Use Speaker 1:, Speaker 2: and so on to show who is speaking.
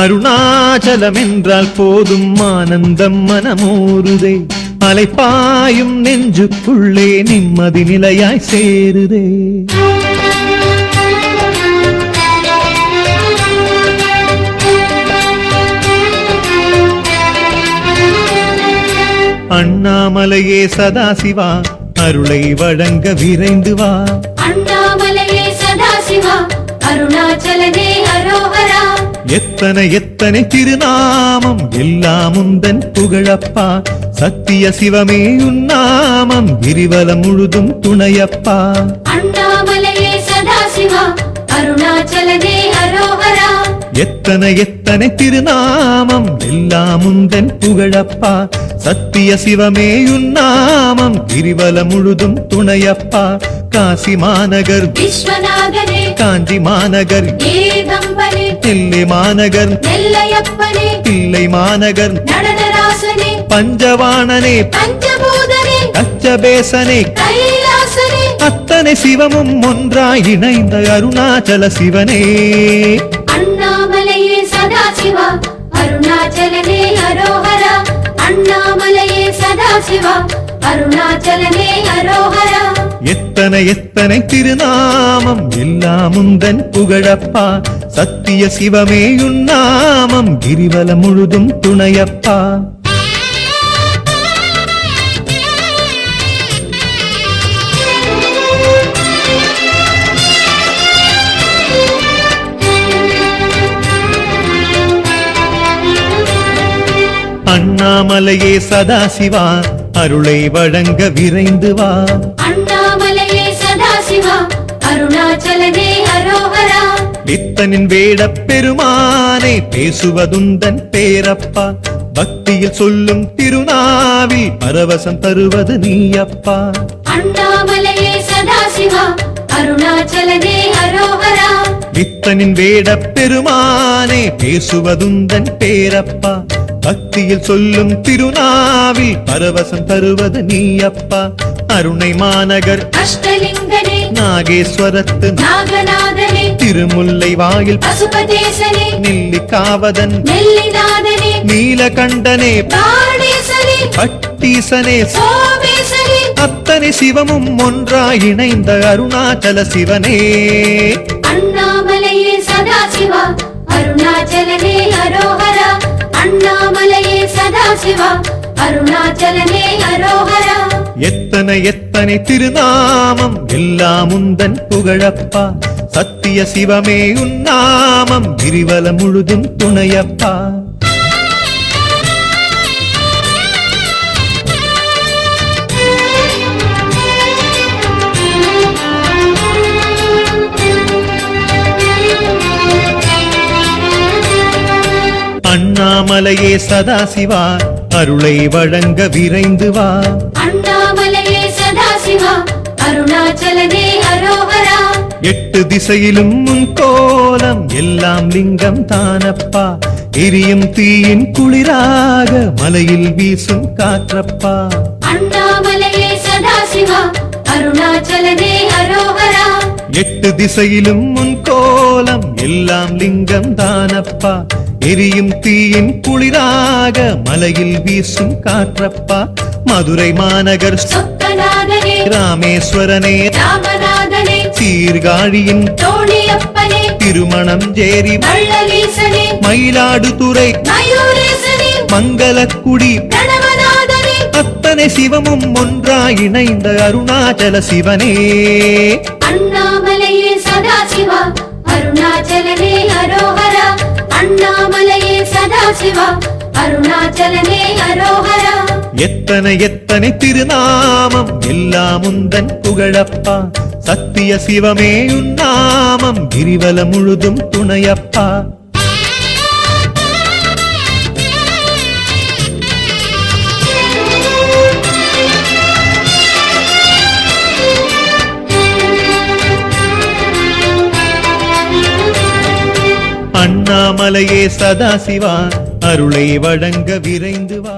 Speaker 1: அருணாச்சலம் என்றால் போதும் ஆனந்தம் மனமூறுதே, அலைப்பாயும் நெஞ்சுக்குள்ளே நிம்மதி நிலையாய் சேருதே. அண்ணாமலையே சதாசிவா அருளை வழங்க விரைந்து வா.
Speaker 2: அண்ணாமலையே சதாசிவா அருணாச்சலனே அரோகரா.
Speaker 1: எத்தனை எத்தனை திருநாமம் எல்லாம் உந்தன் புகழப்பா, சத்திய சிவமே உன்னாமம் கிரிவலம் முழுதும் துணையப்பா.
Speaker 2: அண்ணாமலையே சதாசிவா அருணாச்சலனே அரோகரா.
Speaker 1: எத்தனை எத்தனை திருநாமம் எல்லாம் உந்தன் புகழப்பா, சத்திய சிவமே உன்னாமம் கிரிவலம் முழுதும் துணையப்பா. காசி மாநகர்
Speaker 2: விஸ்வநாதனே,
Speaker 1: காஞ்சி மாநகர்
Speaker 2: ஏகம்பனே,
Speaker 1: நெல்லை மாநகர்
Speaker 2: நெல்லையப்பனே,
Speaker 1: தில்லை மாநகர்
Speaker 2: நடனராசனே,
Speaker 1: பஞ்சவாணனே,
Speaker 2: பஞ்சபூதனே,
Speaker 1: கச்சபேசனே,
Speaker 2: கைலாசனே,
Speaker 1: அத்தனை சிவமும் ஒன்றாய் இணைந்த அருணாச்சல சிவனே.
Speaker 2: அண்ணாமலையே சதாசிவா அருணாச்சலனே அரோகரா. அண்ணாமலையே சதாசிவா அருணாச்சலனே அரோகரா.
Speaker 1: எத்தனை எத்தனை திருநாமம் எல்லாம் உந்தன் புகழப்பா, சத்திய சிவமே உன்னாமம் கிரிவலம் முழுதும் துணையப்பா. அண்ணாமலையே சதாசிவா அருளை வழங்க விரைந்து வா.
Speaker 2: அண்ணாமலையே சதாசிவா அருணாச்சலனே அரோகரா.
Speaker 1: நித்தனின் வேடப் பெருமானே பேசுவதுந்தன் பேரப்பா, பக்தியில் சொல்லும் திருநாவில் பரவசம் தருவது நீயப்பா.
Speaker 2: அண்ணாமலையே சதாசிவா அருணாச்சலனே அரோகரா.
Speaker 1: நித்தனின் வேடப் பெருமானே பேசுவதுந்தன் பேரப்பா, பக்தியில் சொல்லும் திருநாவில் பரவசம் தருவது நீயப்பா. அருணை மாநகர்
Speaker 2: அஷ்டலிங்கனே,
Speaker 1: நாகேஸ்வரத்து
Speaker 2: நாகநாதனே,
Speaker 1: திருமுல்லை வாயில்
Speaker 2: பசுபதேசனே,
Speaker 1: நெல்லிக்காவதன்
Speaker 2: நெல்லிநாதனே,
Speaker 1: நீலகண்டனே,
Speaker 2: பிராணேசனே,
Speaker 1: பட்டீசனே,
Speaker 2: சோமேசனே,
Speaker 1: அத்தனை சிவமும் ஒன்றாய் இணைந்த அருணாச்சல சிவனே.
Speaker 2: அண்ணாமலையே சதாசிவா அருணாச்சலனே அரோகரா. அண்ணாமலையே சதாசிவா அருணாச்சலனே அரோகரா.
Speaker 1: எத்தனை எத்தனை திருநாமம் எல்லாம் உந்தன் புகழப்பா, சத்திய சிவமே உன்னாமம் கிரிவலம் முழுதும் துணையப்பா. அண்ணாமலையே சதாசிவா அருளை வழங்க விரைந்து வா.
Speaker 2: அண்ணாமலையே சதாசிவா அருணாச்சலனே அரோகரா.
Speaker 1: எட்டு திசையிலும் உன் கோலம் எல்லாம் லிங்கம் தானப்பா, எரியும் தீயின் குளிராக மலையில் வீசும் காற்றப்பா.
Speaker 2: அண்ணாமலையே சதாசிவா அருணாச்சலனே அரோகரா.
Speaker 1: எட்டு திசையிலும் உன் கோலம் எல்லாம் லிங்கம் தானப்பா, எரியும் தீயின் குளிராக மலையில் வீசும் காற்றப்பா. மதுரை மாநகர்
Speaker 2: சொக்கநாதனே,
Speaker 1: ராமேஸ்வரனே,
Speaker 2: ராமநாதனே,
Speaker 1: சீர்காழியின்
Speaker 2: தோணியப்பனே,
Speaker 1: திருமணம் ஜேரி
Speaker 2: வள்ளலீசனே,
Speaker 1: மயிலாடுதுறை
Speaker 2: மயூரேசனே,
Speaker 1: மங்களக்குடி
Speaker 2: பிரணவநாதனே,
Speaker 1: அத்தனை சிவமும் ஒன்றாய் இணைந்த அருணாச்சல சிவனே.
Speaker 2: அண்ணாமலையே சதாசிவா அருணாச்சலனே அரோகரா. அண்ணாமலையே சதாசிவா அருணாச்சலனே அரோகரா.
Speaker 1: எத்தனை எத்தனை திருநாமம் எல்லாம் உந்தன் புகழப்பா, சத்திய சிவமே உன்னாமம் கிரிவலம் முழுதும் துணையப்பா. அண்ணாமலையே சதாசிவா அருளை வழங்க விரைந்து வா.